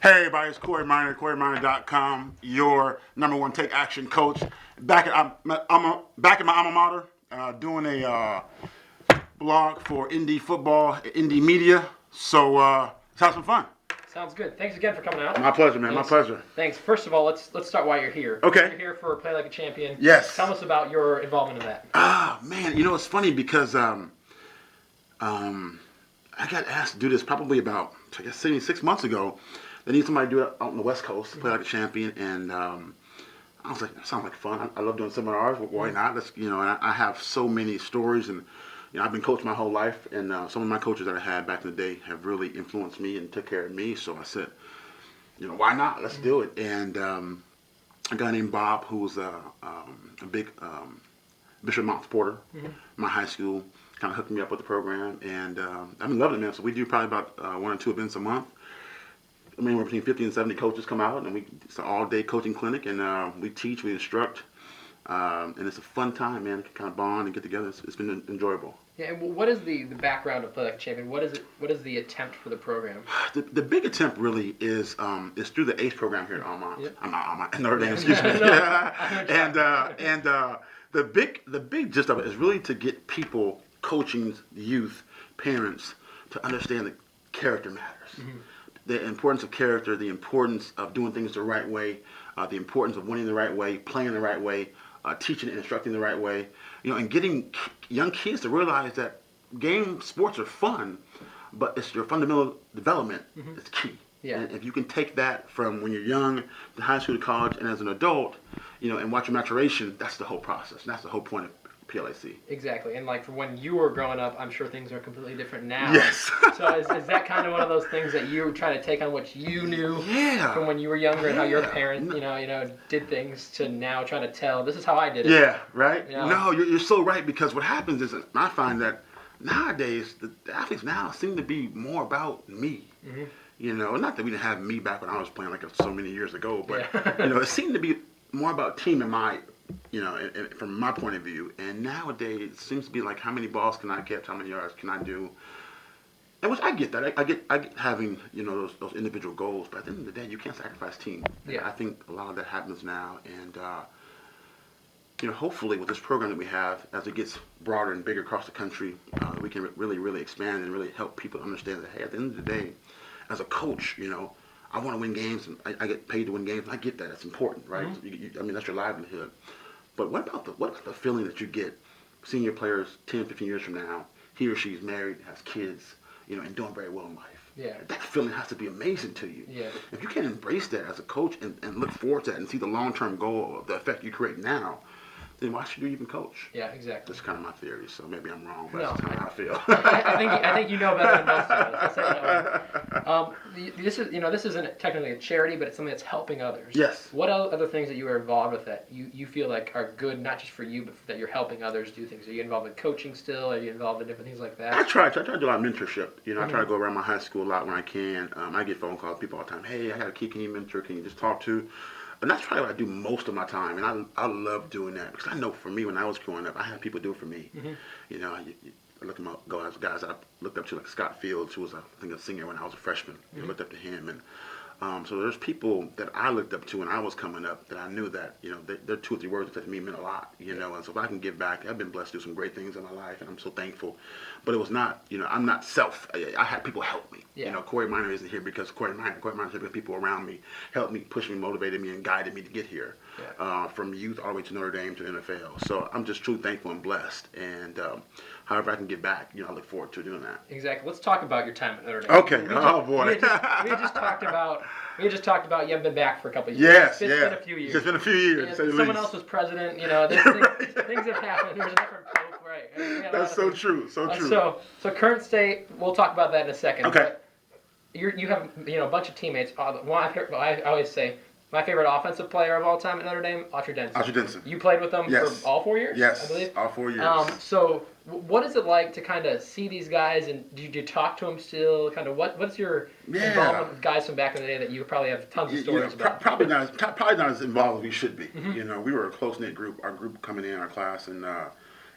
Hey everybody, it's Corey Miner, CoreyMiner.com, your number one take action coach. Back at back at my alma mater, doing a blog for indie football, indie media. So let's have some fun. Sounds good. Thanks again for coming out. My pleasure, man. Thanks. My pleasure. Thanks. First of all, let's start why you're here. Okay. You're here for Play Like a Champion. Yes. Tell us about your involvement in that. Ah, man. You know, it's funny because I got asked to do this probably about, I guess, 6 months ago. They need somebody to do it out on the West Coast, Play Like a Champion, and I was like, that sounds like fun. I love doing seminars. Why not? And I have so many stories, and I've been coached my whole life, and some of my coaches that I had back in the day have really influenced me and took care of me. So I said, why not? Let's do it. And a guy named Bob, who was a big Bishop Mount supporter, my high school, kind of hooked me up with the program, and I've been loving it, man. So we do probably about 1 or 2 events a month. I mean, we're between 50 and 70 coaches come out, and it's an all-day coaching clinic, and we teach, we instruct, and it's a fun time, man. To kind of bond and get together. It's been enjoyable. Yeah. And what is the background of Play Like a Champion? What is the attempt for the program? The big attempt really is through the ACE program here at Alma. Yep. I'm not Notre Dame, excuse me. And the big gist of it is really to get people, coaching youth, parents, to understand that character matters. Mm-hmm. The importance of character, the importance of doing things the right way, the importance of winning the right way, playing the right way, teaching and instructing the right way, and getting young kids to realize that sports are fun, but it's your fundamental development is key. Yeah. And if you can take that from when you're young to high school to college and as an adult, and watch your maturation, that's the whole process. And that's the whole point of PLAC. Exactly. And like from when you were growing up, I'm sure things are completely different now. Yes. So is that kind of one of those things that you try to take on what you knew from when you were younger and how your parents, did things to now trying to tell, this is how I did it. Yeah, right? No, you're so right, because what happens is I find that nowadays the athletes now seem to be more about me. Mm-hmm. Not that we didn't have me back when I was playing like so many years ago, but it seemed to be more about team in my from my point of view. And nowadays it seems to be like, how many balls can I catch, how many yards can I do, and which I get that. I get having those individual goals, but at the end of the day, you can't sacrifice team. Yeah. I think a lot of that happens now, and hopefully with this program that we have, as it gets broader and bigger across the country, we can really expand and really help people understand that, hey, at the end of the day, as a coach, I want to win games, and I get paid to win games. I get that. It's important, right? Mm-hmm. That's your livelihood. But what about the feeling that you get seeing your players 10, 15 years from now, he or she's married, has kids, and doing very well in life? Yeah. That feeling has to be amazing to you. Yeah. If you can't embrace that as a coach and look forward to that and see the long-term goal of the effect you create now, then why should you even coach? Yeah, exactly. That's kind of my theory, so maybe I'm wrong, but No, that's kind of how I feel. I think you know better than most of us. Let's say that way. This isn't technically a charity, but it's something that's helping others. Yes. What other things that you are involved with that you feel like are good, not just for you, but that you're helping others do things? Are you involved in coaching still? Are you involved in different things like that? I try to do a lot of mentorship. I try to go around my high school a lot when I can. I get phone calls, people all the time. Hey, I got a kid, can you mentor? Can you just talk to? And that's probably what I do most of my time, and I love doing that, because I know for me, when I was growing up, I had people do it for me. Mm-hmm. I look at my guys that I looked up to, like Scott Fields, who was, I think, a singer when I was a freshman. I looked up to him, and so there's people that I looked up to when I was coming up that I knew that, their 2 or 3 words that to me meant a lot, and so if I can give back, I've been blessed to do some great things in my life, and I'm so thankful. But it was not, I'm not I had people help me. Yeah. Corey Miner isn't here because Corey Miner's here because people around me helped me, pushed me, motivated me, and guided me to get here. Yeah. From youth all the way to Notre Dame to NFL. So I'm just truly thankful and blessed, and however I can give back, I look forward to doing that. Exactly. Let's talk about your time at Notre Dame. Okay. Boy. We had just talked about you haven't been back for a couple of years. Yes. It's been a few years. It's been a few years. Yeah, to say the someone least. else was president. Things have happened. There's a different pope, right? That's so true. So true. So current state. We'll talk about that in a second. Okay. But you have a bunch of teammates. I always say, my favorite offensive player of all time at Notre Dame, Archer Denson. You played with them for all 4 years? Yes, I believe? all 4 years. So what is it like to kind of see these guys, and do you talk to them still? Kind of what's your involvement with guys from back in the day that you probably have tons of stories about? Probably not as involved as we should be. Mm-hmm. We were a close-knit group. Our group coming in, our class in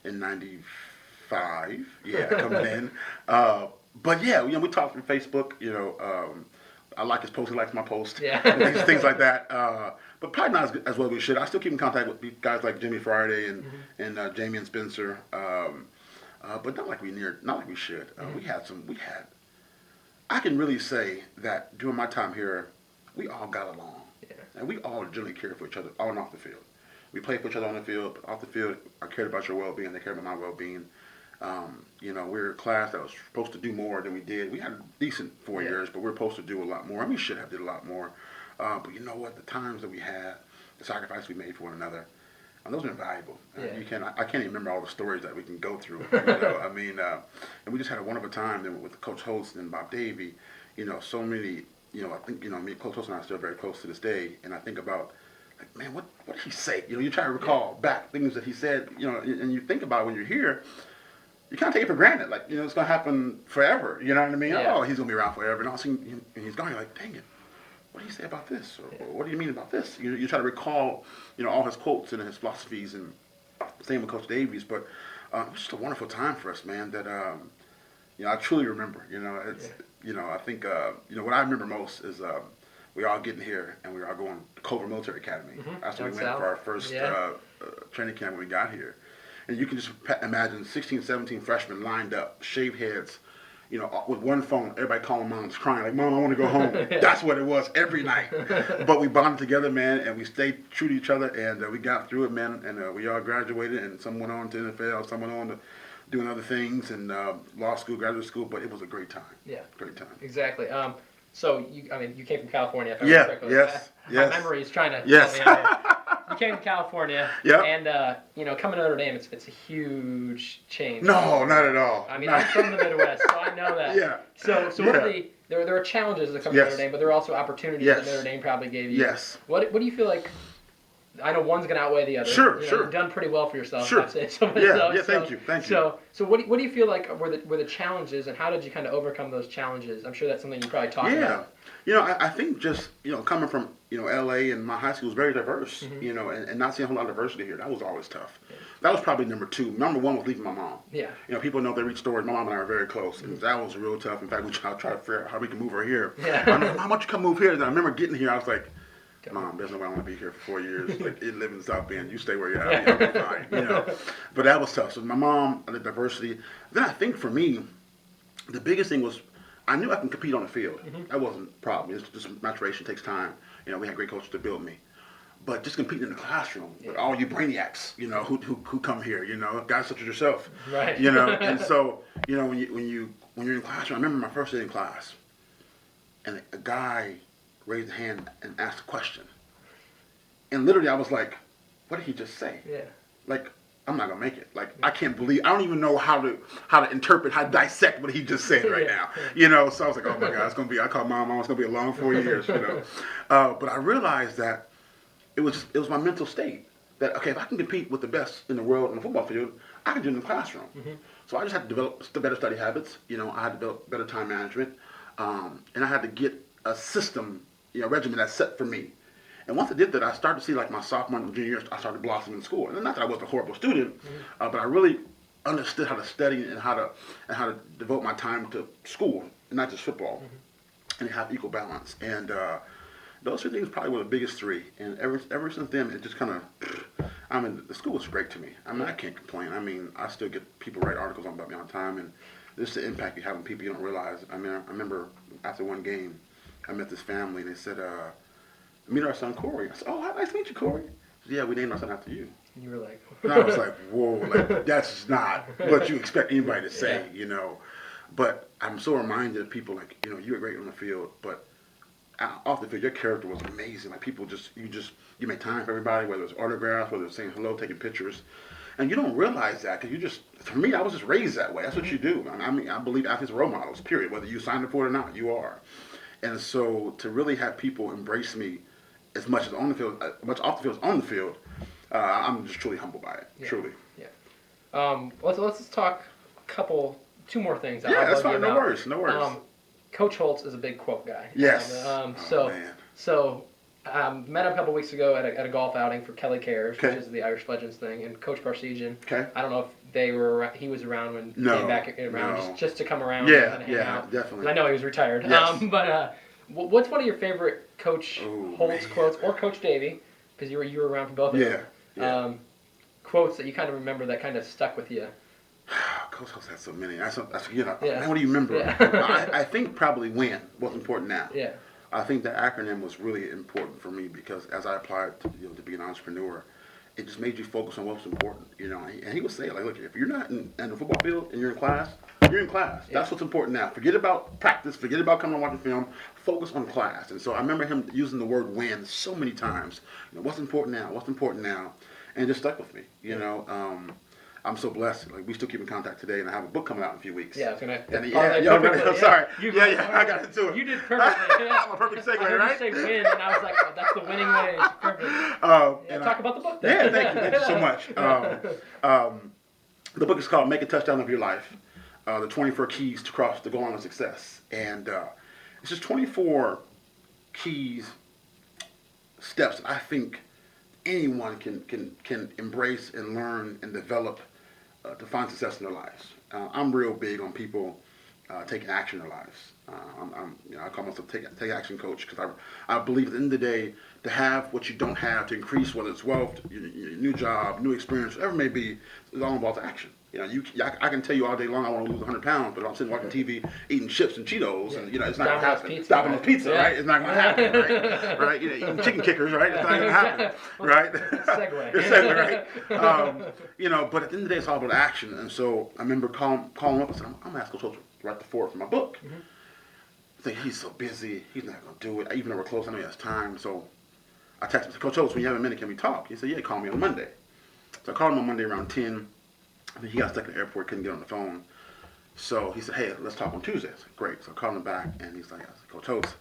'95. Yeah, coming in. But yeah, we talked through Facebook. I like his post. He likes my post. Yeah. things like that. But probably not as well as we should. I still keep in contact with guys like Jimmy Friday and Jamie and Spencer. But not like we should. We had. I can really say that during my time here, we all got along, and we all generally cared for each other on and off the field. We played for each other on the field, but off the field, I cared about your well-being. They cared about my well-being. We were a class that was supposed to do more than we did. We had a decent 4 years, but we were supposed to do a lot more, and we should have did a lot more. But you know what? The times that we had, the sacrifice we made for one another, those are invaluable. I can't even remember all the stories that we can go through. And we just had a wonderful time with Coach Holtz and Bob Davey. So many. I think me, Coach Holtz and I are still very close to this day. And I think about, like, man, what did he say? You try to recall back things that he said. And you think about it when you're here. You kind of take it for granted, like, it's going to happen forever, you know what I mean? Yeah. Oh, he's going to be around forever, and all of a sudden, he's gone, you're like, dang it, what do you say about this? Or what do you mean about this? You try to recall, all his quotes and his philosophies, and same with Coach Davies, but it was just a wonderful time for us, man, that, I truly remember, I think, what I remember most is we all getting here, and we were all going to Culver Military Academy. That's where we went for our first training camp when we got here. And you can just imagine 16, 17 freshmen lined up, shaved heads, with one phone, everybody calling moms, crying, like, Mom, I want to go home. That's what it was every night. But we bonded together, man, and we stayed true to each other, and we got through it, man, and we all graduated, and some went on to NFL, some went on to doing other things, and law school, graduate school, but it was a great time. Yeah. Great time. Exactly. So, you came from California, if I remember correctly. Yes. My memory is trying to help me out here. You came to California, and coming to Notre Dame, it's a huge change. No, not at all. I'm from the Midwest, so I know that. Yeah. So what are there are challenges that come to Notre Dame, but there are also opportunities that Notre Dame probably gave you. Yes. What do you feel like? I know one's going to outweigh the other. Sure. You've done pretty well for yourself. Sure. I'd say so. Thank you. So what do you feel like were the challenges, and how did you kind of overcome those challenges? I'm sure that's something you probably talked about. I think just, coming from, LA, and my high school was very diverse, and not seeing a whole lot of diversity here. That was always tough. Yeah. That was probably number two. Number one was leaving my mom. Yeah. People know if they read stories, my mom and I are very close, and that was real tough. In fact, we tried to figure out how we can move her here. Yeah. I mean, Mom, why don't you come move here? And I remember getting here, I was like, Mom, there's no way I want to be here for 4 years. Like, you live in South Bend, you stay where you're at, I'll be fine, But that was tough. So my mom, the diversity. Then I think for me, the biggest thing was I knew I can compete on the field. That wasn't a problem. It's just maturation takes time. We had great coaches to build me. But just competing in the classroom with all you brainiacs, who come here, guys such as yourself, right? And so, when you're in the classroom, I remember my first day in class, and a guy raised a hand and asked a question, and literally I was like, "What did he just say?" Yeah. Like, I'm not gonna make it. Like, I can't believe. I don't even know how to interpret, how to dissect what he just said right now. So I was like, "Oh my God, it's gonna be." I called Mom. It's gonna be a long 4 years. But I realized that it was my mental state that, okay, if I can compete with the best in the world in the football field, I can do it in the classroom. So I just had to develop better study habits. I had to develop better time management, and I had to get a system, regimen that's set for me. And once I did that, I started to see, like, my sophomore and junior year, I started blossoming in school. And not that I was a horrible student, but I really understood how to study and how to devote my time to school, and not just football, and have equal balance. And those three things probably were the biggest three. And ever since then, it just kind of, the school was great to me. I can't complain. I still get people write articles about me all the time, and this is the impact you have on people you don't realize. I remember after one game, I met this family, and they said, meet our son Corey. I said, "Oh, nice to meet you, Corey." Said, "Yeah, we named our son after you." And you were like, and I was like, "Whoa, like, that's not what you expect anybody to say, But I'm so reminded of people, like, you were great on the field, but off the field, your character was amazing. Like, people you make time for everybody, whether it's autographs, whether it's saying hello, taking pictures. And you don't realize that because for me, I was just raised that way. That's what you do. I believe athletes are role models, period. Whether you signed up for it or not, you are. And so to really have people embrace me as much as on the field, much off the field as on the field, I'm just truly humbled by it. Yeah. Truly. Yeah. Let's just talk two more things. Yeah, that's fine. No worries. Coach Holtz is a big quote guy. Yes. So met him a couple weeks ago at a golf outing for Kelly Cares, which is the Irish Legends thing, and Coach Parsegian. Okay. I don't know if he was around when he came back around just to come around and hang out. Definitely. I know he was retired. Yes. What's one of your favorite Coach Holtz quotes, or Coach Davey, because you were around for both of them? Yeah. Quotes that you kind of remember that kind of stuck with you. Coach Holtz had so many. Man, what do you remember? Yeah. I think probably win was important now. Yeah. I think the acronym was really important for me because as I applied to be an entrepreneur, it just made you focus on what's important, And he would say, like, look, if you're not in the football field and you're in class, you're in class. Yeah. That's what's important now. Forget about practice. Forget about coming and watching film. Focus on class. And so I remember him using the word win so many times. What's important now? What's important now? And it just stuck with me, I'm so blessed. Like, we still keep in contact today, and I have a book coming out in a few weeks. Yeah, I was going to... I'm sorry. I got into it. You did perfectly. I'm a perfect segue, right? I heard you say win, and I was like, oh, that's the winning way. It's perfect. Talk about the book then. Yeah, thank you. Thank you so much. The book is called Make a Touchdown of Your Life, the 24 Keys to Cross the Goal Line of Success. And it's just 24 keys, steps that I think anyone can embrace and learn and develop to find success in their lives. I'm real big on people taking action in their lives. I call myself take action coach because I believe at the end of the day, to have what you don't have, to increase whether it's wealth, your new job, new experience, whatever it may be, it all involves action. I can tell you all day long I want to lose 100 pounds, but I'm sitting watching TV, eating chips and Cheetos, and it's not going to happen. Domino's pizza, right? It's not going to happen, right? Right? Eating chicken kickers, right? It's not going to happen, right? Segue. Right? But at the end of the day, it's all about action. And so I remember calling up and saying, I'm going to ask Coach Holtz to write the foreword for my book. Mm-hmm. I think he's so busy, he's not going to do it. Even though we're close, I know he has time. So I texted him, Coach Holtz, when you have a minute, can we talk? He said, yeah, call me on Monday. So I called him on Monday around 10. I mean, he got stuck in the airport, couldn't get on the phone. So he said, hey, let's talk on Tuesday. I said, great. So I called him back, and he's like, Coach Holtz,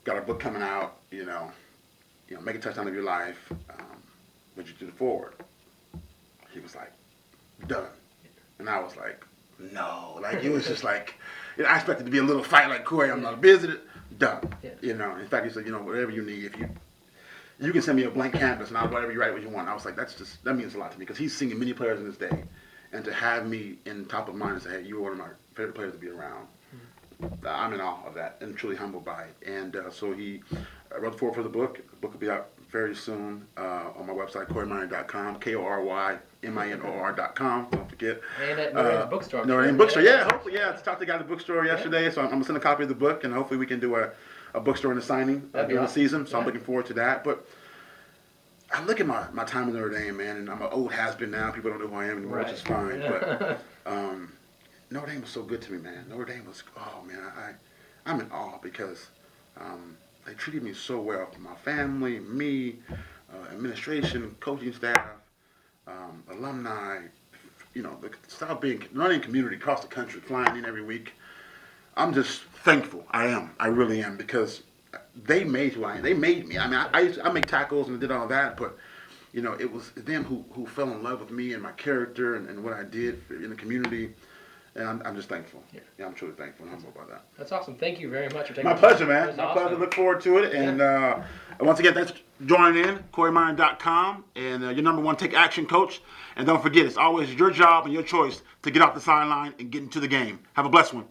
got a book coming out, Make a Touchdown of Your Life. Would you do the forward? He was like, done. And I was like, no. Like, it was just like, I expected to be a little fight, like, Corey, I'm not busy. Done. Yeah. In fact, he said, whatever you need, if you can send me a blank canvas and I'll whatever you write what you want. I was like, that means a lot to me because he's singing many players in his day, and to have me in top of mind and say, hey, you were one of my favorite players to be around. Mm-hmm. I'm in awe of that and truly humbled by it. And so he wrote the foreword for the book. The book will be out very soon on my website, KoreyMinor.com, KoreyMinor.com. Don't forget. And at Notre Dame's bookstore. Notre Dame bookstore, yeah. Hopefully, I talked to the guy at the bookstore yesterday, so I'm going to send a copy of the book, and hopefully we can do a bookstore and a signing during the season. So I'm looking forward to that. But I look at my time in Notre Dame, man, and I'm an old has-been now. People don't know who I am anymore, which is fine. But Notre Dame was so good to me, man. Notre Dame was, I'm in awe because they treated me so well. My family, me, administration, coaching staff, alumni, the style being running community across the country, flying in every week. I'm just thankful. I am. I really am, because they made who I am. They made me. I mean, I make tackles and did all that, but it was them who fell in love with me and my character and what I did in the community. And I'm just thankful. Yeah, I'm truly thankful and humble about that. That's awesome. Thank you very much for taking my pleasure, man. My pleasure. Look forward to it. And once again, thanks for joining in. KoreyMinor.com and your number one take action coach. And don't forget, it's always your job and your choice to get off the sideline and get into the game. Have a blessed one.